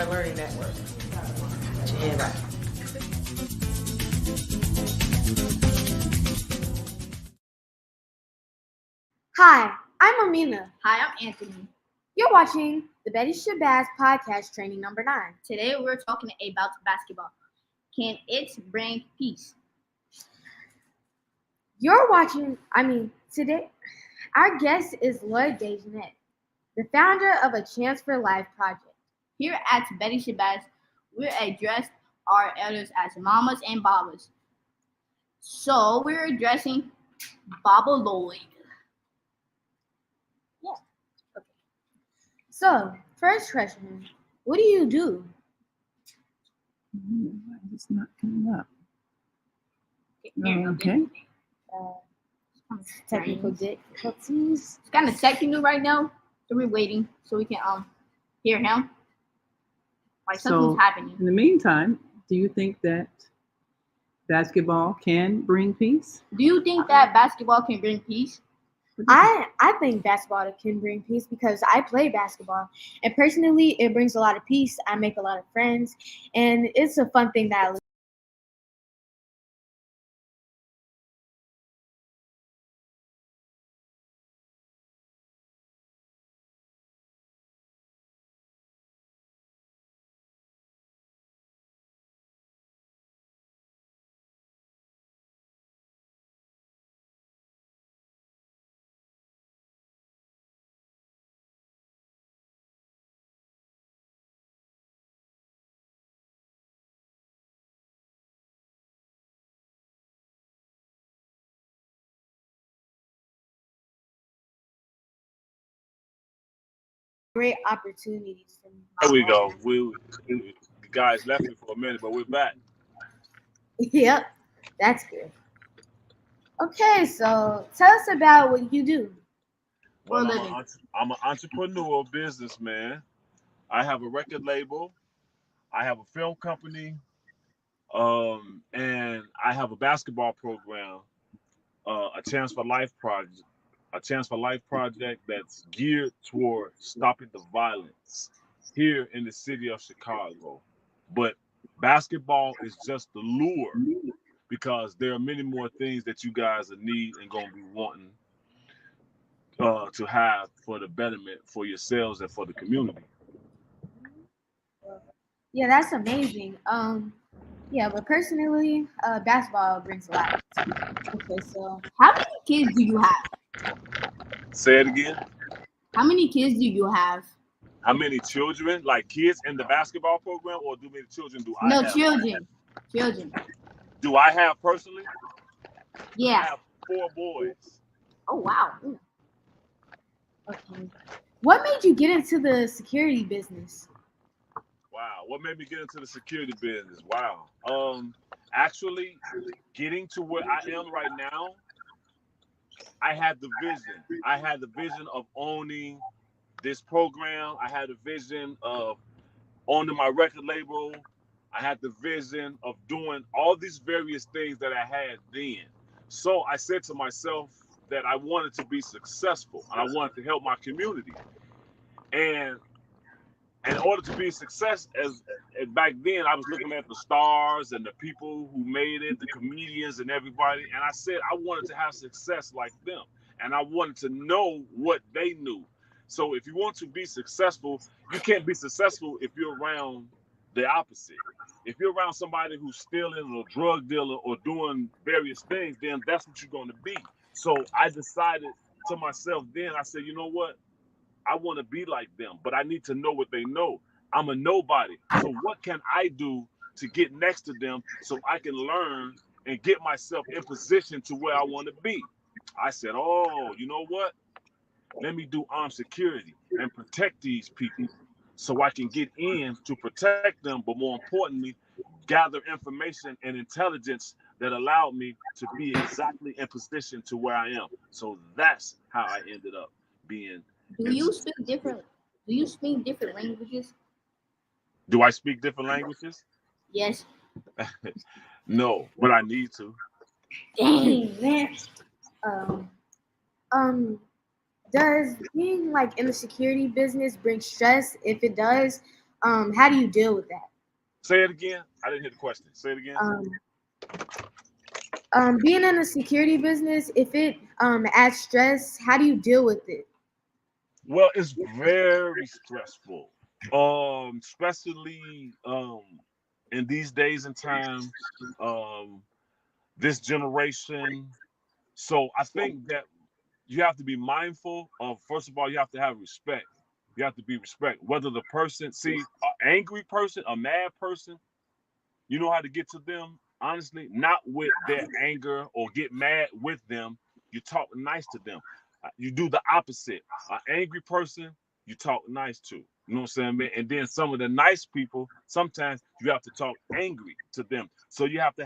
Internet Learning Network. Yeah, bye. Hi, I'm Amina. Hi, I'm Anthony. You're watching the Betty Shabazz podcast training number 9. Today we're talking about basketball. Can it bring peace? Today, our guest is Lloyd DeJohnette, the founder of a Chance for Life project. Here at Betty Shabazz, we address our elders as mamas and babas. So we're addressing Baba Lloyd. So, first question, what do you do? It's not coming up. Okay. Technical difficulties. It's kind of technical right now, so we're waiting so we can hear him. Like something's happening. In the meantime, do you think that basketball can bring peace? Do you think that basketball can bring peace? I think basketball can bring peace because I play basketball, and personally it brings a lot of peace. I make a lot of friends, and it's a fun thing that I great opportunities for me. There we go. We guys left me for a minute, but we're back. Yep, that's good. Okay, so tell us about what you do. Well, I'm an entrepreneur, businessman. I have a record label. I have a film company, and I have a basketball program, a Chance for Life project. A Chance for Life project that's geared toward stopping the violence here in the city of Chicago. But basketball is just the lure because there are many more things that you guys need and going to be wanting to have for the betterment for yourselves and for the community. Yeah, that's amazing. Yeah, but personally, basketball brings a lot. Okay, so How many kids do you have? Say it again. How many kids do you have? How many children, like kids in the basketball program, or do many children do I No, have? Children. Do I have personally? I Yeah. have 4 boys. Oh, wow. okay. What made you get into the security business? Wow, what made me get into the security business? Wow. Actually, getting to where I am right now, I had the vision. I had the vision of owning this program. I had the vision of owning my record label. I had the vision of doing all these various things that I had then. So I said to myself that I wanted to be successful and I wanted to help my community. And in order to be a success, as back then, I was looking at the stars and the people who made it, the comedians and everybody, and I said I wanted to have success like them, and I wanted to know what they knew. So if you want to be successful, you can't be successful if you're around the opposite. If you're around somebody who's stealing or drug dealer or doing various things, then that's what you're going to be. So I decided to myself then, I said, you know what? I want to be like them, but I need to know what they know. I'm a nobody. So what can I do to get next to them so I can learn and get myself in position to where I want to be? I said, oh, you know what? Let me do armed security and protect these people so I can get in to protect them, but more importantly, gather information and intelligence that allowed me to be exactly in position to where I am. So that's how I ended up being. Do you speak different languages? Do I speak different languages? Yes. No, but I need to. Dang, man. Does being like in the security business bring stress? If it does, how do you deal with that? Say it again. I didn't hear the question. Say it again. Being in the security business, if it adds stress, how do you deal with it? Well, it's very stressful. Especially in these days and time, this generation. So I think that you have to be mindful of, first of all, you have to have respect. You have to be respect. Whether the person, see, an angry person, a mad person, you know how to get to them, honestly, not with their anger or get mad with them. You talk nice to them. You do the opposite. An angry person, you talk nice to. You know what I'm saying? And then some of the nice people, sometimes you have to talk angry to them. So you have to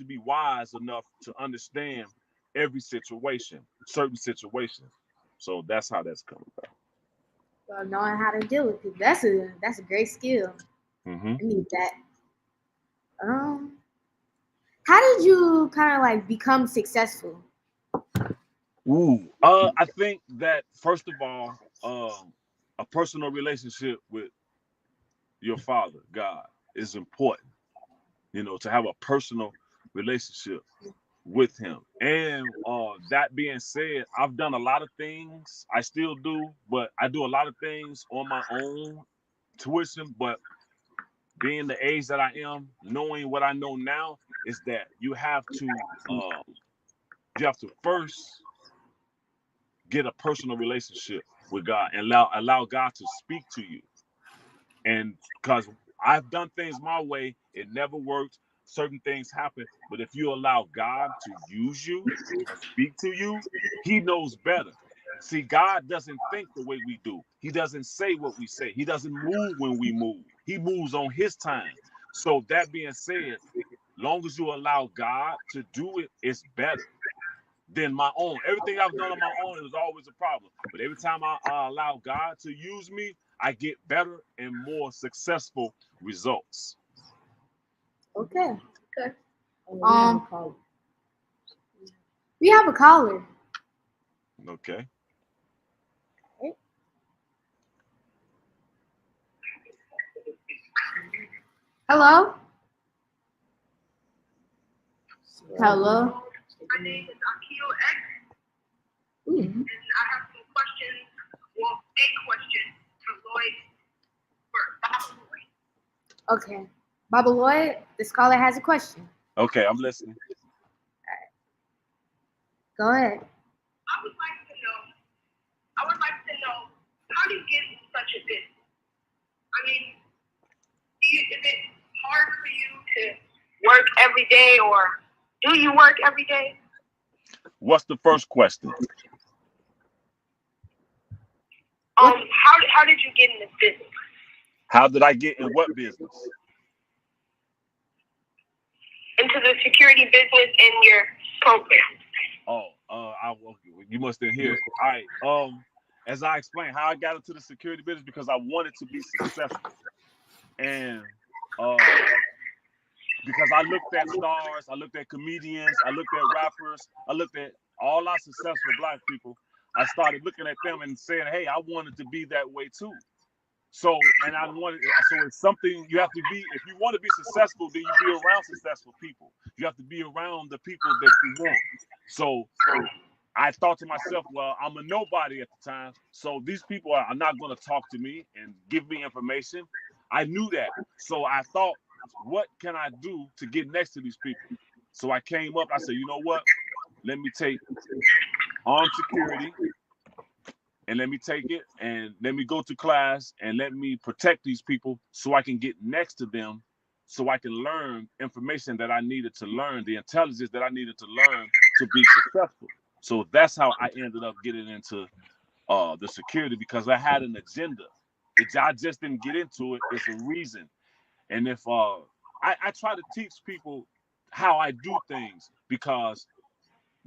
be wise enough to understand every situation, certain situations. So that's how that's coming about. Well, knowing how to deal with people, that's a great skill. Mm-hmm. I need that. How did you kind of like become successful? I think that first of all, a personal relationship with your Father, God, is important. You know, to have a personal relationship with Him. And that being said, I've done a lot of things. I still do, but I do a lot of things on my own tuition. But being the age that I am, knowing what I know now, is that you have to first get a personal relationship with God and allow God to speak to you. And because I've done things my way, it never worked. Certain things happen, but if you allow God to use you and speak to you, He knows better. See, God doesn't think the way we do. He doesn't say what we say. He doesn't move when we move. He moves on His time. So that being said, long as you allow God to do it, it's better than my own. Everything I've done on my own, it was always a problem. But every time I allow God to use me, I get better and more successful results. Okay. Okay. We have a caller. Okay. Hello. Hello. My name is Akio X, and I have some questions. Well, a question for Lloyd first. Okay. Baba Lloyd, this caller has a question. Okay, I'm listening. Go ahead. I would like to know, how do you get into such a business? I mean, is it hard for you to work every day, or do you work every day? What's the first question? How did you get in this business? How did I get in what business? Into the security business in your program. You must didn't hear it. All right. As I explained, how I got into the security business, because I wanted to be successful, and because I looked at stars, I looked at comedians, I looked at rappers, I looked at all our successful Black people. I started looking at them and saying, "Hey, I wanted to be that way too." So it's something you have to be. If you want to be successful, then you be around successful people. You have to be around the people that you want. So I thought to myself, well, I'm a nobody at the time, so these people are not going to talk to me and give me information. I knew that. So I thought, what can I do to get next to these people? So I came up, I said, you know what? Let me take armed security, and let me take it, and let me go to class, and let me protect these people so I can get next to them, so I can learn information that I needed to learn, the intelligence that I needed to learn to be successful. So that's how I ended up getting into the security, because I had an agenda. I just didn't get into it. It's a reason. And if I try to teach people how I do things, because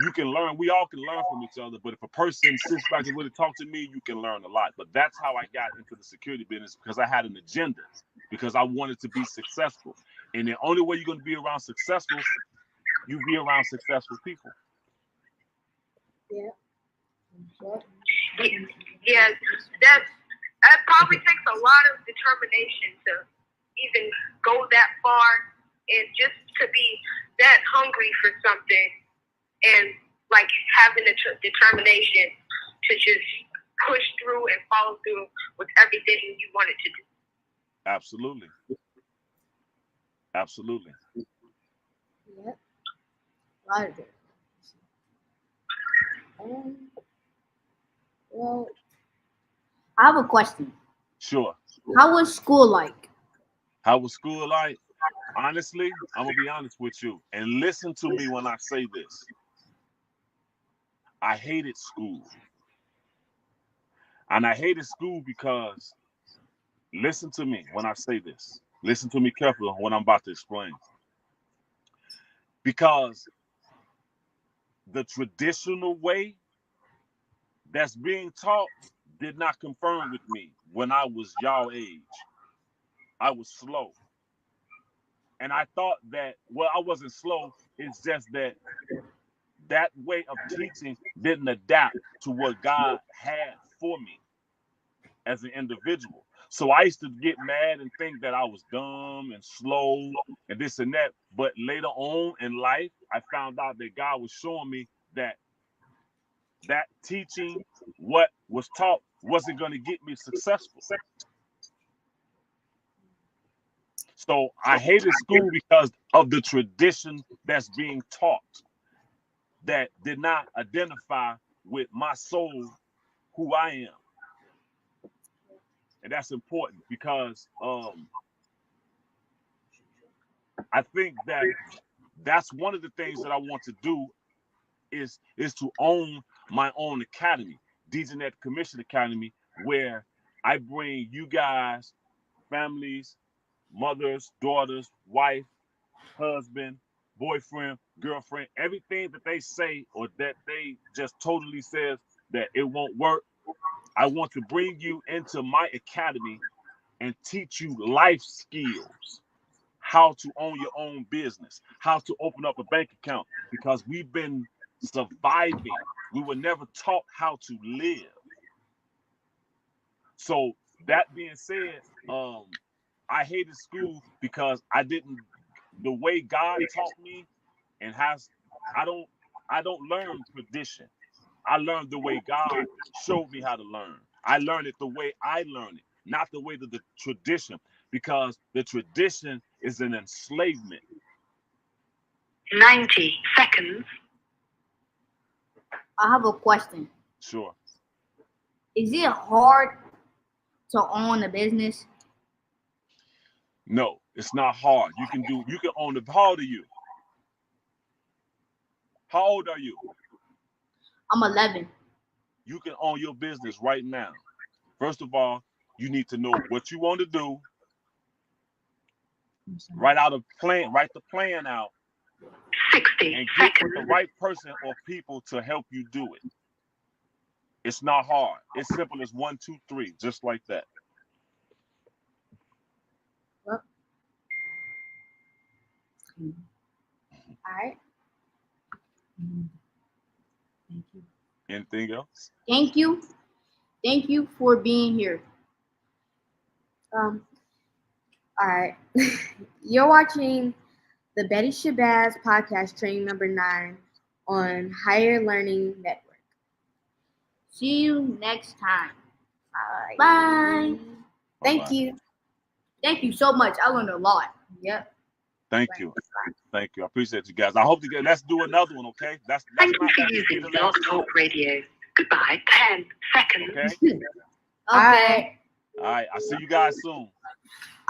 you can learn. We all can learn from each other. But if a person sits back and really talk to me, you can learn a lot. But that's how I got into the security business, because I had an agenda, because I wanted to be successful. And the only way you're going to be around successful, you be around successful people. Yeah, that's It probably takes a lot of determination to even go that far, and just to be that hungry for something, and like having the determination to just push through and follow through with everything you wanted to do. Absolutely. Absolutely. Yep. A lot of it. Well, I have a question. Sure. How was school like? How was school like? Honestly, I'm gonna be honest with you, and listen to me when I say this. I hated school. And I hated school because, listen to me when I say this. Listen to me carefully on what I'm about to explain. Because the traditional way that's being taught did not confirm with me when I was y'all age. I was slow. And I thought that, well, I wasn't slow. It's just that that way of teaching didn't adapt to what God had for me as an individual. So I used to get mad and think that I was dumb and slow and this and that. But later on in life, I found out that God was showing me that that teaching, what was taught, wasn't going to get me successful. So I hated school because of the tradition that's being taught that did not identify with my soul, who I am. And that's important because I think that that's one of the things that I want to do is to own my own academy, DeJohnette Commission Academy, where I bring you guys, families, mothers, daughters, wife, husband, boyfriend, girlfriend, everything that they say or that they just totally says that it won't work. I want to bring you into my academy and teach you life skills, how to own your own business, how to open up a bank account, because we've been surviving. We were never taught how to live. So that being said, I hated school because I didn't, the way God taught me and I don't learn tradition. I learned the way God showed me how to learn. I learned it the way I learned it, not the way that the tradition, because the tradition is an enslavement. 90 seconds. I have a question. Sure. Is it hard to own a business? No, it's not hard. You can own the, how old are you? How old are you? I'm 11. You can own your business right now. First of all, you need to know what you want to do. Write the plan out. 60 and get seconds. with the right person or people to help you do it. It's not hard. It's simple as 1, 2, 3, just like that. Well, all right. Thank you. Anything else? Thank you. Thank you for being here. All right. You're watching the Betty Shabazz podcast, training number 9 on Higher Learning Network. See you next time. All right. Bye. Thank you. Thank you so much. I learned a lot. Yep. Thank you. Thank you. I appreciate you guys. I hope to get. Let's do another one, okay? That's Thank not you for using Blog Talk Radio. Goodbye. 10 seconds. Okay. Okay. All right. All right. I'll see you guys soon. All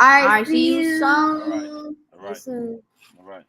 right. All right. See you soon. soon. All right. Soon. All right.